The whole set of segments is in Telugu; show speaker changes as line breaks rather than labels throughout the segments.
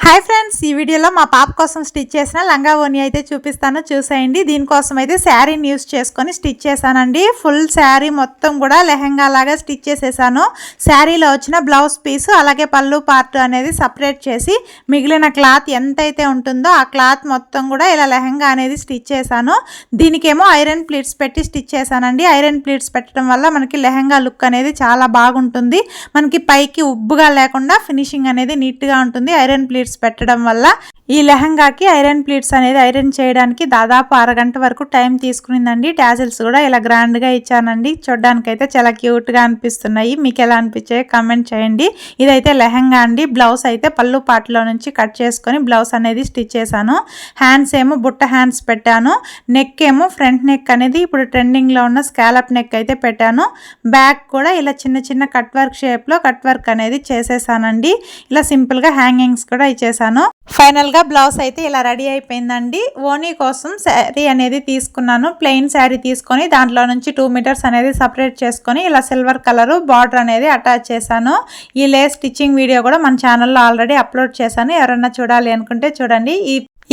హాయ్ ఫ్రెండ్స్, ఈ వీడియోలో మా పాప కోసం స్టిచ్ చేసిన లంగా ఓని అయితే చూపిస్తాను, చూసేయండి. దీనికోసం అయితే శారీని యూస్ చేసుకొని స్టిచ్ చేశానండి. ఫుల్ శారీ మొత్తం కూడా లెహంగా లాగా స్టిచ్ చేసేసాను. శారీలో వచ్చిన బ్లౌజ్ పీసు అలాగే పళ్ళు పార్ట్ అనేది సపరేట్ చేసి మిగిలిన క్లాత్ ఎంతైతే ఉంటుందో ఆ క్లాత్ మొత్తం కూడా ఇలా లెహంగా అనేది స్టిచ్ చేశాను. దీనికేమో ఐరన్ ప్లీట్స్ పెట్టి స్టిచ్ చేశానండి. ఐరన్ ప్లీట్స్ పెట్టడం వల్ల మనకి లెహంగా లుక్ అనేది చాలా బాగుంటుంది. మనకి పైకి ఉబ్బుగా లేకుండా ఫినిషింగ్ అనేది నీట్గా ఉంటుంది ఐరన్ ప్లీట్స్ పెట్టడం వల్ల. ఈ లెహంగాకి ఐరన్ ప్లీట్స్ అనేది ఐరన్ చేయడానికి దాదాపు అరగంట వరకు టైం తీసుకునిందండి. టాజిల్స్ కూడా ఇలా గ్రాండ్గా ఇచ్చానండి. చూడడానికి అయితే చాలా క్యూట్గా అనిపిస్తున్నాయి. మీకు ఎలా అనిపించాయో కామెంట్ చేయండి. ఇదైతే లెహంగా అండి. బ్లౌజ్ అయితే పళ్ళు పాటలో నుంచి కట్ చేసుకొని బ్లౌజ్ అనేది స్టిచ్ చేశాను. హ్యాండ్స్ ఏమో బుట్ట హ్యాండ్స్ పెట్టాను. నెక్ ఏమో ఫ్రంట్ నెక్ అనేది ఇప్పుడు ట్రెండింగ్లో ఉన్న స్కాలప్ నెక్ అయితే పెట్టాను. బ్యాక్ కూడా ఇలా చిన్న చిన్న కట్ వర్క్ షేప్లో కట్ వర్క్ అనేది చేసేసానండి. ఇలా సింపుల్గా హ్యాంగింగ్స్ కూడా ఇచ్చేసాను. ఫైనల్గా బ్లౌజ్ అయితే ఇలా రెడీ అయిపోయిందండి. ఓనీ కోసం శారీ అనేది తీసుకున్నాను. ప్లెయిన్ శారీ తీసుకొని దాంట్లో నుంచి 2 మీటర్స్ అనేది సపరేట్ చేసుకొని ఇలా సిల్వర్ కలరు బార్డర్ అనేది అటాచ్ చేశాను. ఈ లేస్ స్టిచ్చింగ్ వీడియో కూడా మన ఛానల్లో ఆల్రెడీ అప్లోడ్ చేశాను. ఎవరన్నా చూడాలి అనుకుంటే చూడండి.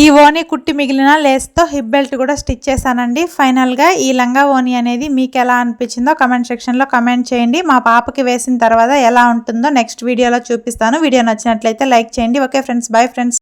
ఈ ఓనీ కుట్టి మిగిలిన లేస్తో హిప్ బెల్ట్ కూడా స్టిచ్ చేశానండి. ఫైనల్గా ఈ లంగా ఓనీ అనేది మీకు ఎలా అనిపించిందో కమెంట్ సెక్షన్లో కమెంట్ చేయండి. మా పాపకి వేసిన తర్వాత ఎలా ఉంటుందో నెక్స్ట్ వీడియోలో చూపిస్తాను. వీడియో నచ్చినట్లయితే లైక్ చేయండి. Okay friends, bye friends.